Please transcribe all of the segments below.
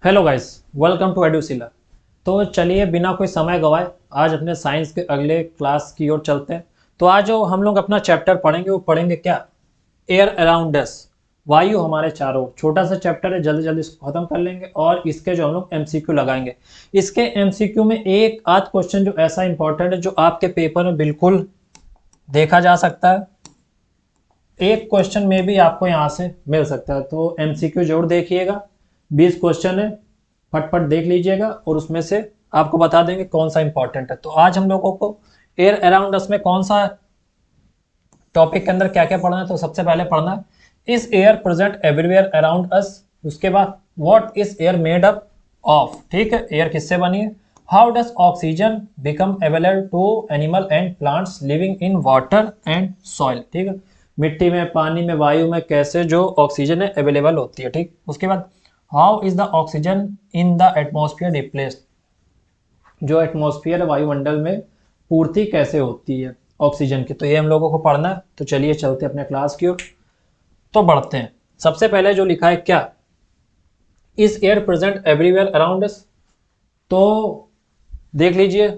Hello guys, welcome to Edusila. तो चलिए बिना कोई समय गवाए आज अपने साइंस के अगले क्लास की ओर चलते हैं। तो आज जो हम लोग अपना चैप्टर पढ़ेंगे वो पढ़ेंगे क्या? एयर अराउंड अस, वायु हमारे चारों ओर। छोटा सा चैप्टर है, जल्दी जल्दी इसको खत्म कर लेंगे और इसके जो हम लोग एमसीक्यू लगाएंगे। इसके एमसीक्यू में एक आध क्वेश्चन जो ऐसा इंपॉर्टेंट है जो आपके पेपर में बिल्कुल देखा जा सकता है। एक क्वेश्चन में भी आपको यहाँ से मिल सकता है, तो एमसीक्यू जरूर देखिएगा। 20 क्वेश्चन है, फटफट देख लीजिएगा और उसमें से आपको बता देंगे कौन सा इंपॉर्टेंट है। तो आज हम लोगों को एयर अराउंड अस में कौन सा टॉपिक के अंदर क्या क्या पढ़ना है, तो सबसे पहले पढ़ना है इस air present everywhere around us. उसके बाद what is air made up of, ठीक है, एयर किससे बनी है। How does oxygen become available to animal and plants living in water and soil, ठीक है, मिट्टी में, पानी में, वायु में कैसे जो ऑक्सीजन है अवेलेबल होती है, ठीक। उसके बाद how is the oxygen in the atmosphere replaced, जो एटमॉस्फेयर है वायुमंडल में पूर्ति कैसे होती है ऑक्सीजन की। तो ये हम लोगों को पढ़ना है। तो चलिए चलते हैं अपने क्लास की ओर, तो बढ़ते हैं। सबसे पहले जो लिखा है क्या, इस एयर प्रेजेंट एवरीवेयर अराउंड अस। तो देख लीजिए,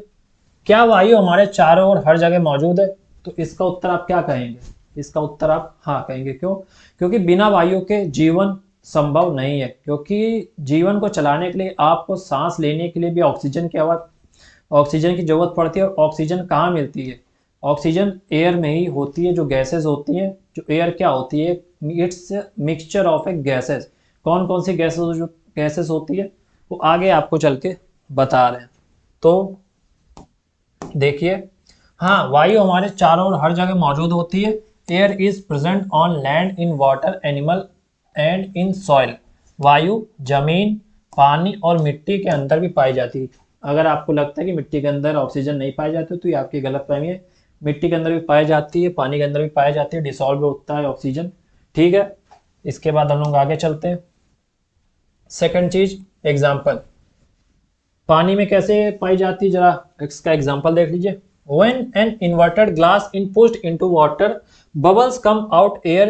क्या वायु हमारे चारों ओर हर जगह मौजूद है। तो इसका उत्तर आप क्या कहेंगे? इसका उत्तर आप हाँ कहेंगे। क्यों? क्योंकि बिना वायु के जीवन संभव नहीं है। क्योंकि जीवन को चलाने के लिए आपको सांस लेने के लिए भी ऑक्सीजन की जरूरत पड़ती है। और ऑक्सीजन कहाँ मिलती है? ऑक्सीजन एयर में ही होती है। जो गैसेस होती हैं, जो एयर क्या होती है, it's mixture of A gases. कौन कौन सी गैसेस, जो गैसेस होती है वो आगे आपको चल के बता रहे हैं। तो देखिए, हाँ, वायु हमारे चारों ओर हर जगह मौजूद होती है। Air is present on land, in water, animal and in soil. वायु जमीन, पानी और मिट्टी के अंदर भी पाई जाती है। अगर आपको लगता है कि मिट्टी के अंदर ऑक्सीजन नहीं पाई जाती तो ये आपकी गलतफहमी है। मिट्टी के अंदर भी पाई जाती है, पानी के अंदर भी पाई जाती है, डिसॉल्व होता है ऑक्सीजन, ठीक है। इसके बाद हम लोग आगे चलते हैं। सेकंड चीज, एग्जाम्पल, पानी में कैसे पाई जाती है, जरा इसका एग्जांपल देख लीजिए। When an inverted glass is pushed into water, bubbles come out, air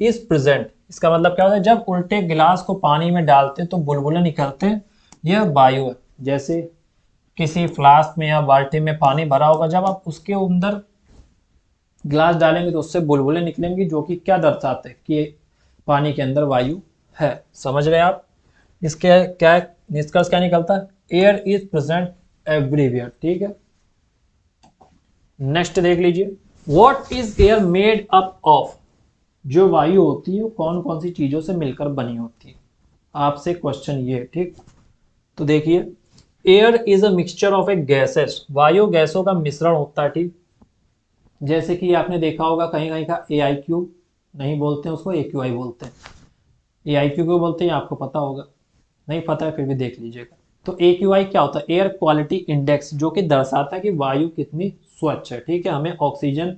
is present। इसका मतलब क्या होता है? जब उल्टे गिलास को पानी में डालते तो बुलबुले निकलते हैं, यह वायु है। जैसे किसी फ्लास्क में या बाल्टी में पानी भरा होगा, जब आप उसके अंदर गिलास डालेंगे तो उससे बुलबुले निकलेंगे, जो कि क्या दर्शाते हैं कि पानी के अंदर वायु है। समझ रहे हैं आप? इसके क्या निष्कर्ष क्या निकलता है? एयर इज प्रेजेंट एवरीवेयर, ठीक है। नेक्स्ट देख लीजिए, what is air made up of. जो वायु होती है वो कौन कौन सी चीजों से मिलकर बनी होती है, आपसे क्वेश्चन ये, ठीक। तो देखिए, air is a mixture of A gases. वायु गैसों का मिश्रण होता है, ठीक। जैसे कि आपने देखा होगा कहीं कहीं का AIQ नहीं बोलते हैं, उसको AQI बोलते हैं। AIQ क्यों बोलते हैं आपको पता होगा, नहीं पता है फिर भी देख लीजिएगा। तो AQI क्या होता है? एयर क्वालिटी इंडेक्स, जो कि दर्शाता है कि वायु कितनी स्वच्छ है, ठीक है। हमें ऑक्सीजन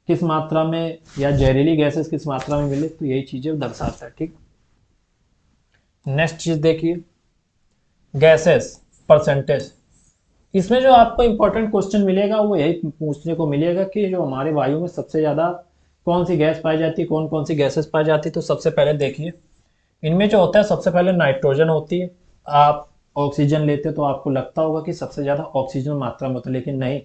किस मात्रा में या जहरीली गैसेस किस मात्रा में मिले, तो यही चीजें दर्शाता है, ठीक। नेक्स्ट चीज देखिए, गैसेस परसेंटेज। इसमें जो आपको इंपॉर्टेंट क्वेश्चन मिलेगा वो यही पूछने को मिलेगा कि जो हमारे वायु में सबसे ज्यादा कौन सी गैस पाई जाती है, कौन कौन सी गैसेस पाई जाती है। तो सबसे पहले देखिए, इनमें जो होता है सबसे पहले नाइट्रोजन होती है। आप ऑक्सीजन लेते तो आपको लगता होगा कि सबसे ज़्यादा ऑक्सीजन मात्रा में होता है, लेकिन नहीं।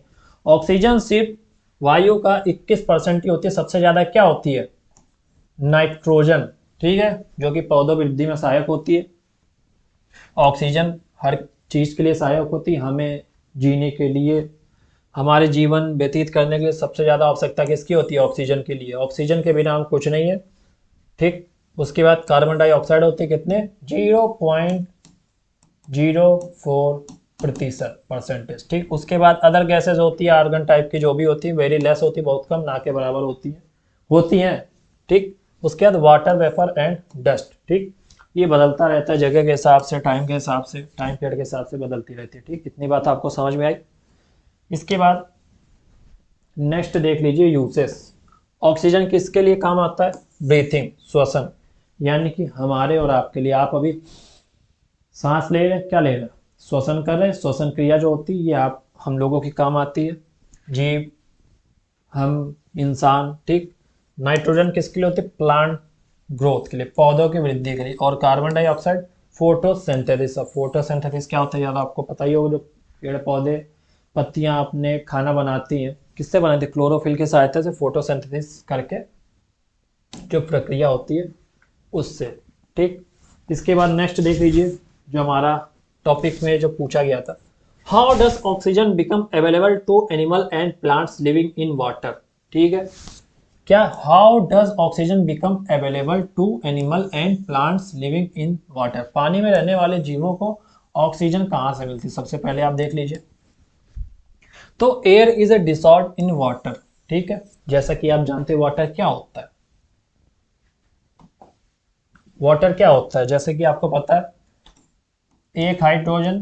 ऑक्सीजन सिर्फ वायु का 21% ही होती है। सबसे ज़्यादा क्या होती है? नाइट्रोजन, ठीक है, जो कि पौधों वृद्धि में सहायक होती है। ऑक्सीजन हर चीज़ के लिए सहायक होती है। हमें जीने के लिए, हमारे जीवन व्यतीत करने के लिए सबसे ज़्यादा आवश्यकता किसकी होती है? ऑक्सीजन की लिए। ऑक्सीजन के बिना हम कुछ नहीं है, ठीक। उसके बाद कार्बन डाइऑक्साइड होती है, कितने? 0.04 परसेंटेज, ठीक। उसके बाद अदर गैसेज होती है, आर्गन टाइप की जो भी होती है, वेरी लेस होती है, बहुत कम, ना के बराबर होती हैं, ठीक। उसके बाद वाटर वेपर एंड डस्ट, ठीक। ये बदलता रहता है जगह के हिसाब से, टाइम के हिसाब से, टाइम पीरियड के हिसाब से बदलती रहती है, ठीक। इतनी बात आपको समझ में आई। इसके बाद नेक्स्ट देख लीजिए, यूसेस। ऑक्सीजन किसके लिए काम आता है? ब्रीथिंग, श्वसन, यानी कि हमारे और आपके लिए। आप अभी सांस ले रहे हैं, क्या ले रहे हैं? श्वसन कर रहे हैं। श्वसन क्रिया जो होती है ये आप हम लोगों की काम आती है, जीव, हम इंसान, ठीक। नाइट्रोजन किसके लिए होती है? प्लांट ग्रोथ के लिए, पौधों की वृद्धि के लिए। और कार्बन डाइऑक्साइड फोटोसिंथेसिस। अब फोटोसिंथेसिस क्या होता है यार, आपको पता ही होगा। जो पेड़ पौधे पत्तियां अपने खाना बनाती हैं, किससे बनाती है? क्लोरोफिल की सहायता से फोटोसिंथेसिस करके जो प्रक्रिया होती है उससे। ठीक, इसके बाद नेक्स्ट देख लीजिए जो हमारा टॉपिक में जो पूछा गया था, how does oxygen become available to animal and plants living in water. ठीक है, क्या how does oxygen become available to animal and plants living in water, पानी में रहने वाले जीवों को ऑक्सीजन कहाँ से मिलती है? सबसे पहले आप देख लीजिए, तो air is a dissolve in water. ठीक है, जैसा कि आप जानते हैं वाटर क्या होता है। वाटर क्या होता है जैसे कि आपको पता है, एक हाइड्रोजन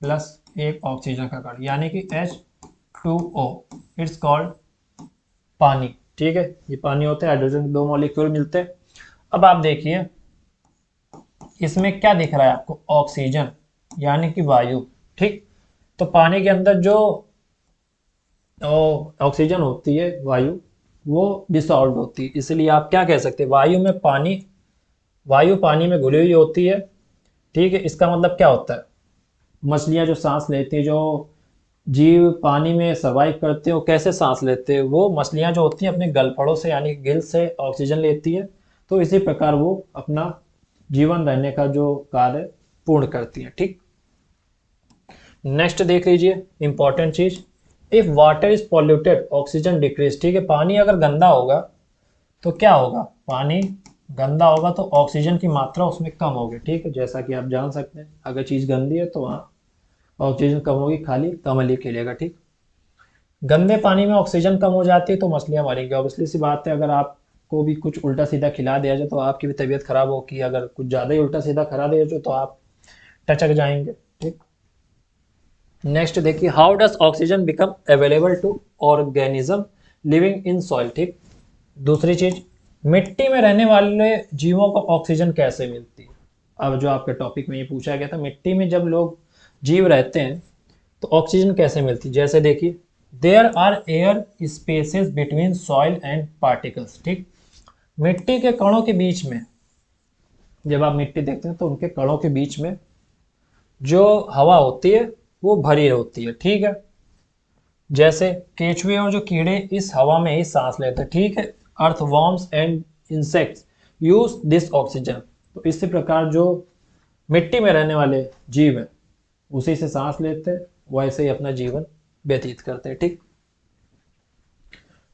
प्लस एक ऑक्सीजन का कण, यानी कि H2O, इट्स कॉल्ड पानी। ठीक है, ये पानी होता है, हाइड्रोजन के दो मॉलिक्यूल मिलते हैं। अब आप देखिए इसमें क्या दिख रहा है आपको, ऑक्सीजन यानी कि वायु। ठीक, तो पानी के अंदर जो ऑक्सीजन होती है वायु, वो डिसॉल्व होती है, इसलिए आप क्या कह सकते हैं, वायु पानी में घुली हुई होती है। ठीक है, इसका मतलब क्या होता है, मछलियां जो सांस लेती है, जो जीव पानी में सर्वाइव करते हैं, वो कैसे सांस लेते हैं? वो मछलियां जो होती हैं अपने गलफड़ों से यानी गिल से ऑक्सीजन लेती है, तो इसी प्रकार वो अपना जीवन रहने का जो कार्य पूर्ण करती हैं। ठीक, नेक्स्ट देख लीजिए इंपॉर्टेंट चीज, if water is polluted oxygen decrease. ठीक है, पानी अगर गंदा होगा तो क्या होगा, पानी गंदा होगा तो ऑक्सीजन की मात्रा उसमें कम होगी। ठीक है, जैसा कि आप जान सकते हैं अगर चीज़ गंदी है तो वहाँ ऑक्सीजन कम होगी, खाली कमल ही खिलेगा। ठीक, गंदे पानी में ऑक्सीजन कम हो जाती है तो मछलियाँ मरेंगी। ऑब्वियसली सी बात है, अगर आपको भी कुछ उल्टा सीधा खिला दिया जाए तो आपकी भी तबीयत खराब होगी, अगर कुछ ज़्यादा ही उल्टा सीधा खिला दिया जाए तो आप टचक जाएंगे। ठीक, नेक्स्ट देखिए, how does oxygen become available to organism living in soil. ठीक, दूसरी चीज, मिट्टी में रहने वाले जीवों को ऑक्सीजन कैसे मिलती है? अब जो आपके टॉपिक में ये पूछा गया था, मिट्टी में जब लोग जीव रहते हैं तो ऑक्सीजन कैसे मिलती है? जैसे देखिए, there are air spaces between soil and particles. ठीक, मिट्टी के कणों के बीच में, जब आप मिट्टी देखते हैं तो उनके कणों के बीच में जो हवा होती है वो भरी होती है। ठीक है, जैसे केचुए और जो कीड़े इस हवा में ही सांस लेते हैं। ठीक है, earthworms and insects use this oxygen. तो इसी प्रकार जो मिट्टी में रहने वाले जीव हैं उसी से सांस लेते हैं, वैसे ही अपना जीवन व्यतीत करते हैं। ठीक,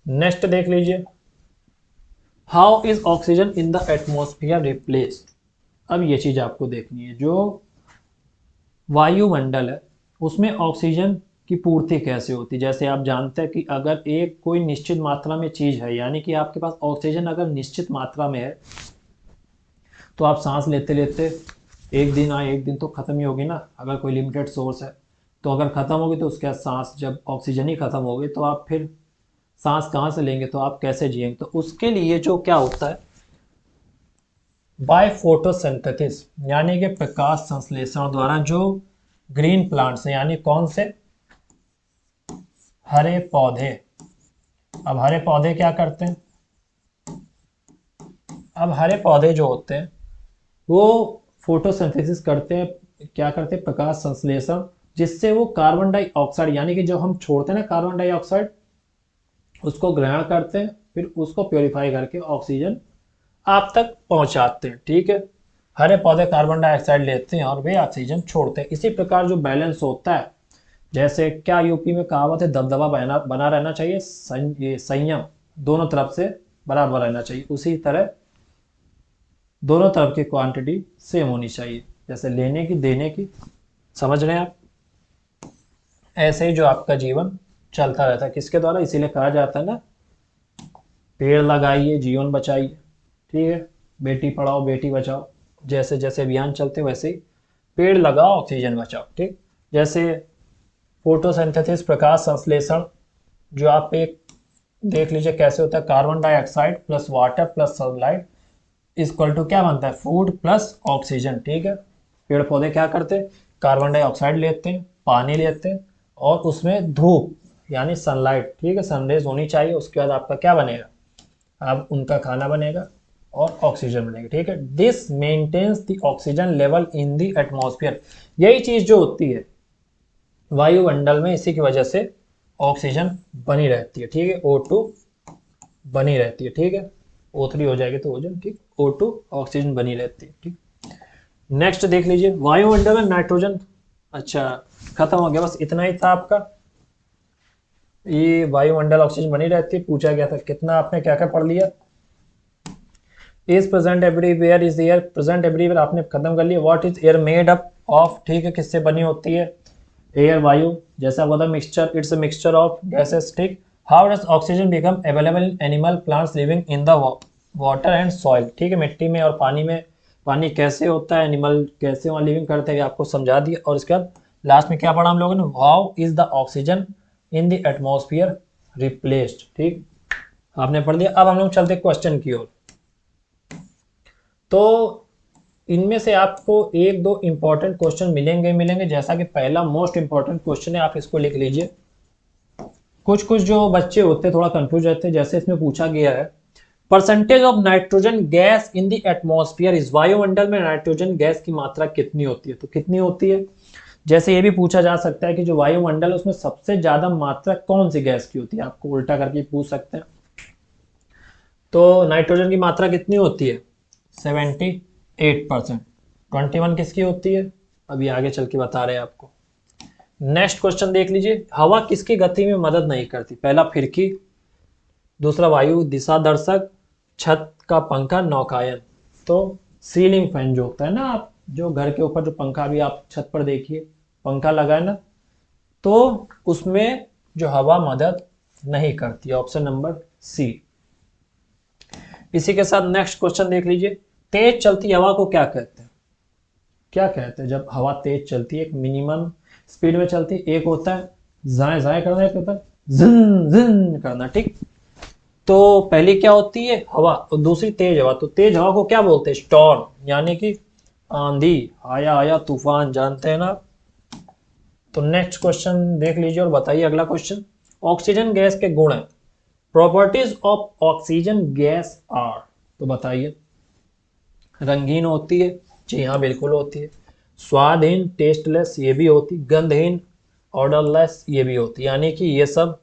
नेक्स्ट देख लीजिए, how is oxygen in the atmosphere replace. अब ये चीज आपको देखनी है, जो वायुमंडल है उसमें ऑक्सीजन की पूर्ति कैसे होती है। जैसे आप जानते हैं कि अगर एक कोई निश्चित मात्रा में चीज है, यानी कि आपके पास ऑक्सीजन अगर निश्चित मात्रा में है तो आप सांस लेते लेते एक दिन आए एक दिन तो खत्म ही होगी ना। अगर कोई लिमिटेड सोर्स है तो अगर खत्म होगी तो उसके बाद सांस, जब ऑक्सीजन ही खत्म होगी तो आप फिर सांस कहाँ से लेंगे, तो आप कैसे जिएंगे? तो उसके लिए जो क्या होता है, बाय फोटोसिंथेसिस यानी कि प्रकाश संश्लेषण द्वारा जो ग्रीन प्लांट्स हैं, यानी कौन से, हरे पौधे। अब हरे पौधे क्या करते हैं, अब हरे पौधे जो होते हैं वो फोटोसिंथेसिस करते हैं, क्या करते हैं, प्रकाश संश्लेषण, जिससे वो कार्बन डाइऑक्साइड यानी कि जो हम छोड़ते हैं ना कार्बन डाइऑक्साइड, उसको ग्रहण करते हैं, फिर उसको प्योरीफाई करके ऑक्सीजन आप तक पहुंचाते हैं। ठीक है, हरे पौधे कार्बन डाइऑक्साइड लेते हैं और वे ऑक्सीजन छोड़ते हैं। इसी प्रकार जो बैलेंस होता है, जैसे क्या यूपी में कहावत है, दबदबा बना बना रहना चाहिए, ये संयम दोनों तरफ से बराबर रहना चाहिए, उसी तरह दोनों तरफ की क्वांटिटी सेम होनी चाहिए, जैसे लेने की देने की, समझ रहे हैं आप। ऐसे ही जो आपका जीवन चलता रहता है किसके द्वारा, इसीलिए कहा जाता है ना, पेड़ लगाइए जीवन बचाइए। ठीक है, बेटी पढ़ाओ बेटी बचाओ, जैसे जैसे अभियान चलते वैसे ही पेड़ लगाओ ऑक्सीजन बचाओ। ठीक, जैसे फोटोसिंथेसिस प्रकाश संश्लेषण जो आप एक देख लीजिए कैसे होता है, carbon dioxide plus water plus sunlight equal to क्या बनता है, फूड प्लस ऑक्सीजन। ठीक है, पेड़ पौधे क्या करते हैं, कार्बन डाइऑक्साइड लेते हैं, पानी लेते हैं और उसमें धूप यानी सनलाइट, ठीक है, सनरेज होनी चाहिए, उसके बाद आपका क्या बनेगा, अब उनका खाना बनेगा और ऑक्सीजन बनेगी, ठीक है। This maintains the oxygen level in the atmosphere, यही चीज जो होती है वायुमंडल में, इसी की वजह से ऑक्सीजन बनी रहती है, ठीक है। O2 बनी रहती है, ठीक है। O3 हो जाएगी तो ओजोन, ठीक। O2 ऑक्सीजन बनी रहती है, ठीक। नेक्स्ट देख लीजिए, वायुमंडल में नाइट्रोजन, अच्छा खत्म हो गया, बस इतना ही था आपका। ये वायुमंडल ऑक्सीजन बनी रहती है, पूछा गया था कितना, आपने क्या क्या पढ़ लिया। Is present everywhere, is air present everywhere आपने खत्म कर लिया। What is air made up of, ठीक है, किससे बनी होती है, एयर वायु, जैसा हुआ था mixture, it's a mixture of gases, ठीक। How does oxygen become available in animal plants living in the water and soil, ठीक है, मिट्टी में और पानी में, पानी कैसे होता है, एनिमल कैसे वहाँ लिविंग करते हैं, आपको समझा दिया। और इसके बाद लास्ट में क्या पढ़ा हम लोगों ने, how is the oxygen in the atmosphere replaced, ठीक, आपने पढ़ लिया। अब हम लोग चलते क्वेश्चन की ओर। तो इनमें से आपको एक दो इंपॉर्टेंट क्वेश्चन मिलेंगे, जैसा कि पहला मोस्ट इंपॉर्टेंट क्वेश्चन है, आप इसको लिख लीजिए। कुछ कुछ जो बच्चे होते हैं थोड़ा कंफ्यूज रहते हैं, जैसे इसमें पूछा गया है percentage of nitrogen gas in the atmosphere is, वायुमंडल में नाइट्रोजन गैस की मात्रा कितनी होती है, तो कितनी होती है। जैसे ये भी पूछा जा सकता है कि जो वायुमंडल है उसमें सबसे ज्यादा मात्रा कौन सी गैस की होती है, आपको उल्टा करके पूछ सकते हैं। तो नाइट्रोजन की मात्रा कितनी होती है, 78%। 21 किसकी होती है, अभी आगे चल के बता रहे हैं आपको। नेक्स्ट क्वेश्चन देख लीजिए, हवा किसकी गति में मदद नहीं करती, पहला फिरकी, दूसरा वायु दिशा दर्शक, छत का पंखा, नौकायन। तो सीलिंग फैन जो होता है ना, आप जो घर के ऊपर जो पंखा, भी आप छत पर देखिए पंखा लगा है ना, तो उसमें जो हवा मदद नहीं करती, ऑप्शन नंबर सी। इसी के साथ नेक्स्ट क्वेश्चन देख लीजिए, तेज चलती हवा को क्या कहते हैं, क्या कहते हैं जब हवा तेज चलती है, एक मिनिमम स्पीड में चलती है, एक होता है जाए जाए करना, एक होता है जिन जिन करना, ठीक। तो पहली क्या होती है हवा, और दूसरी तेज हवा। तो तेज हवा को क्या बोलते हैं, स्टॉर्म, यानी कि आंधी, आया आया तूफान, जानते हैं ना। तो नेक्स्ट क्वेश्चन देख लीजिए और बताइए अगला क्वेश्चन, ऑक्सीजन गैस के गुण है, properties of oxygen gas are, तो बताइए। रंगीन होती है, जी हाँ बिल्कुल होती है। स्वादहीन, टेस्टलेस, ये भी होती। गंधहीन, ऑर्डरलेस, ये भी होती। यानी कि ये सब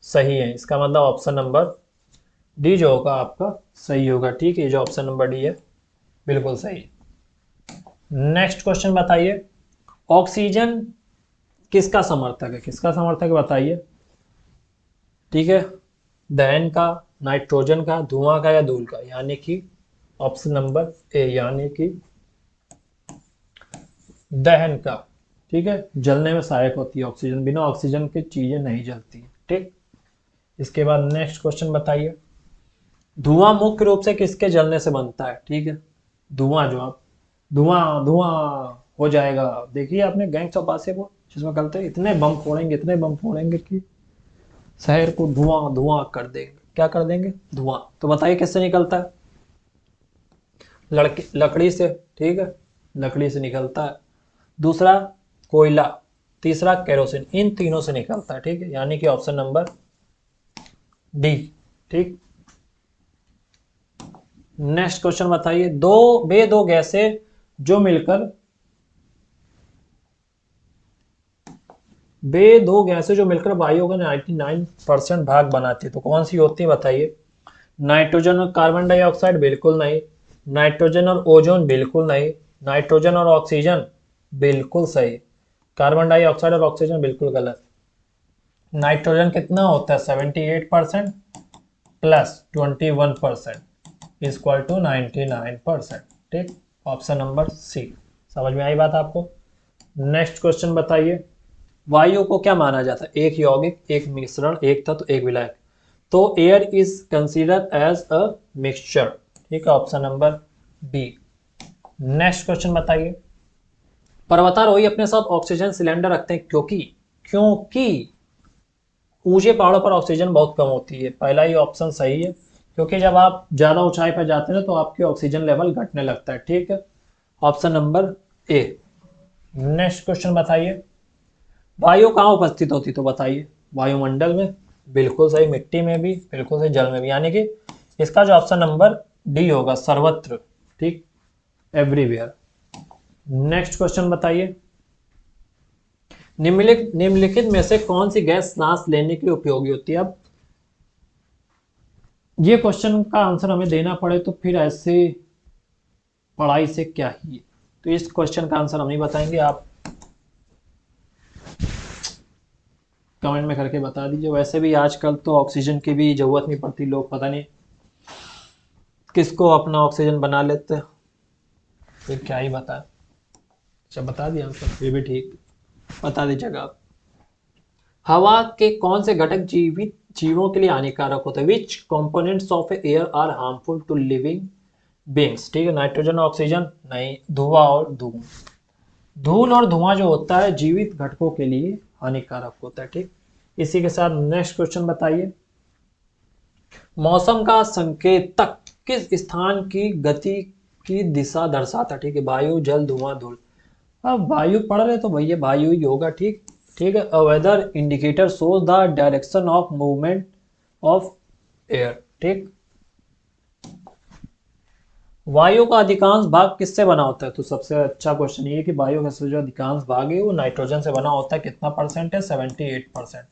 सही है, इसका मतलब ऑप्शन नंबर डी जो होगा आपका सही होगा, ठीक है। जो ऑप्शन नंबर डी है बिल्कुल सही। नेक्स्ट क्वेश्चन बताइए, ऑक्सीजन किसका समर्थक है, किसका समर्थक है बताइए, ठीक है। दहन का, नाइट्रोजन का, धुआं का, या धूल का, यानी कि ऑप्शन नंबर ए, यानी कि दहन का, ठीक है। जलने में सहायक होती है ऑक्सीजन, बिना ऑक्सीजन के चीजें नहीं जलती, ठीक। इसके बाद नेक्स्ट क्वेश्चन बताइए, धुआं मुख्य रूप से किसके जलने से बनता है, ठीक है। धुआं, जो आप धुआं धुआं हो जाएगा, देखिए आपने गैंग्स ऑफ वासेपुर जिसमें कहते हैं इतने बम फोड़ेंगे, इतने बम फोड़ेंगे कि शहर को धुआं धुआं कर देंगे, क्या कर देंगे, धुआं। तो बताइए किससे निकलता है, लकड़ी से, ठीक है, लकड़ी से निकलता है। दूसरा कोयला, तीसरा केरोसिन, इन तीनों से निकलता है, ठीक है। यानी कि ऑप्शन नंबर डी, ठीक। नेक्स्ट क्वेश्चन बताइए, दो गैसें जो मिलकर वायु का 99% भाग बनाती है, तो कौन सी होती है बताइए। नाइट्रोजन और कार्बन डाइऑक्साइड, बिल्कुल नहीं। नाइट्रोजन और ओजोन, बिल्कुल नहीं। नाइट्रोजन और ऑक्सीजन, बिल्कुल सही। कार्बन डाइऑक्साइड और ऑक्सीजन बिल्कुल गलत। नाइट्रोजन कितना होता है, 78% प्लस 21% इक्वल टू 99%, ठीक। Option number C. समझ में आई बात आपको। नेक्स्ट क्वेश्चन बताइए, वायु को क्या माना जाता है, एक यौगिक, एक मिश्रण, एक तत्व, एक विलायक। तो air is consider as a mixture, ठीक है, option number B. Next question बताइए, पर्वतारोही अपने साथ ऑक्सीजन सिलेंडर रखते हैं क्योंकि, क्योंकि ऊंचे पहाड़ों पर ऑक्सीजन बहुत कम होती है, पहला ही ऑप्शन सही है। क्योंकि जब आप ज्यादा ऊंचाई पर जाते हैं तो आपकी ऑक्सीजन लेवल घटने लगता है, ठीक है, option number A. Next question बताइए, वायु कहाँ उपस्थित होती, तो बताइए। वायुमंडल में, बिल्कुल सही। मिट्टी में भी, बिल्कुल सही। जल में भी, यानी कि इसका जो ऑप्शन नंबर डी होगा, सर्वत्र। ठीक, एवरीवेयर। नेक्स्ट क्वेश्चन बताइए, निम्नलिखित में से कौन सी गैस सांस लेने के लिए उपयोगी होती है? अब ये क्वेश्चन का आंसर हमें देना पड़े तो फिर ऐसे पढ़ाई से क्या ही है। तो इस क्वेश्चन का आंसर हम नहीं बताएंगे, आप कमेंट में करके बता दीजिए। वैसे भी आजकल तो ऑक्सीजन की भी जरूरत नहीं पड़ती, लोग पता नहीं किसको अपना ऑक्सीजन बना लेते, फिर क्या ही बताए। अच्छा बता दिया आंसर, फिर भी ठीक, बता दीजिएगा आप। हवा के कौन से घटक जीवित जीवों के लिए हानिकारक होते हैं? Which components of air are harmful to living beings? ठीक है, नाइट्रोजन, ऑक्सीजन नहीं, धुआं और धूल। धूल और धुआं जो होता है जीवित घटकों के लिए हानिकारक होता है। ठीक, इसी के साथ नेक्स्ट क्वेश्चन बताइए, मौसम का संकेतक किस स्थान की गति की दिशा दर्शाता है? ठीक है, वायु, जल, धुआं, धूल। अब वायु पढ़ रहे तो भैया वायु ही होगा। ठीक, ठीक है, a weather indicator shows the direction of movement of air. ठीक, वायु का अधिकांश भाग किससे बना होता है? तो सबसे अच्छा क्वेश्चन ये है कि वायु का जो अधिकांश भाग है वो नाइट्रोजन से बना होता है। कितना परसेंट है? 78%।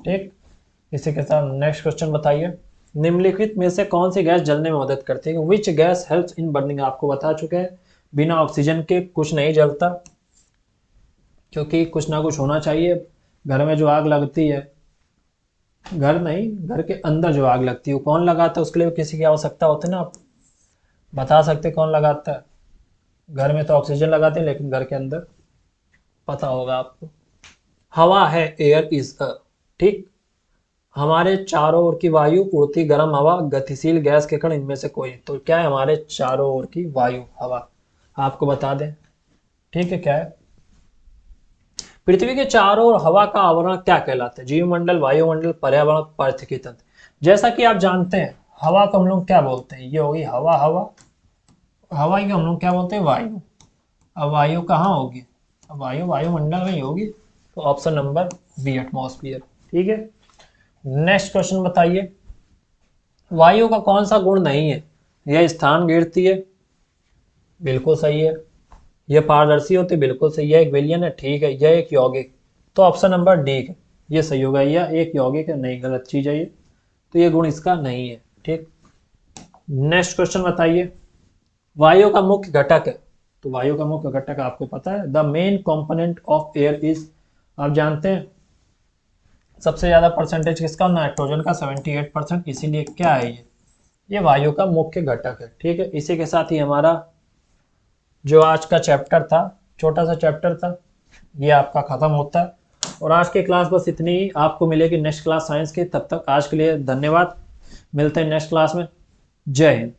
ठीक, इसी के साथ नेक्स्ट क्वेश्चन बताइए, निम्नलिखित में से कौन सी गैस जलने में मदद करती है? Which gas helps in burning? आपको बता चुके हैं, बिना ऑक्सीजन के कुछ नहीं जलता, क्योंकि कुछ ना कुछ होना चाहिए। घर में जो आग लगती है, घर नहीं, घर के अंदर जो आग लगती है वो कौन लगाता है? उसके लिए किसी की आवश्यकता होती है ना। आप बता सकते कौन लगाता है? घर में तो ऑक्सीजन लगाते हैं, लेकिन घर के अंदर पता होगा आपको। हवा है, एयर इज अ। ठीक, हमारे चारों ओर की वायु, उड़ती गर्म हवा, गतिशील गैस के कण, इनमें से कोई। तो क्या है? हमारे चारों ओर की वायु, हवा। आपको बता दें, ठीक है, क्या है? पृथ्वी के चारों ओर हवा का आवरण क्या कहलाता है? जीवमंडल, वायुमंडल, पर्यावरण, पारिस्थितिकी तंत्र। जैसा कि आप जानते हैं, हवा को हम लोग क्या बोलते हैं? ये होगी हवा, हवा। हवा को हम लोग क्या बोलते हैं? वायु। अब वायु कहाँ होगी? अब वायु वायुमंडल में ही होगी। तो ऑप्शन नंबर बी, एटमॉस्फियर। ठीक है, नेक्स्ट क्वेश्चन बताइए, वायु का कौन सा गुण नहीं है? यह स्थान घेरती है, बिल्कुल सही है। यह पारदर्शी होती है, बिल्कुल सही है। एक विलियन है, ठीक है। यह एक यौगिक, तो ऑप्शन नंबर डी है, ये सही होगा। यह एक यौगिक है, नहीं, गलत चीज है ये, तो ये गुण इसका नहीं है। ठीक, नेक्स्ट क्वेश्चन बताइए, वायु का मुख्य घटक है? तो वायु का मुख्य घटक आपको पता है, the main component of air is. आप जानते हैं सबसे ज्यादा परसेंटेज किसका? नाइट्रोजन का, 78%। इसीलिए क्या है ये वायु का मुख्य घटक है। ठीक है, इसी के साथ ही हमारा जो आज का चैप्टर था, छोटा सा चैप्टर था, ये आपका खत्म होता है। और आज की क्लास बस इतनी ही, आपको मिलेगी नेक्स्ट क्लास साइंस की। तब तक आज के लिए धन्यवाद, मिलते हैं नेक्स्ट क्लास में। जय हिंद।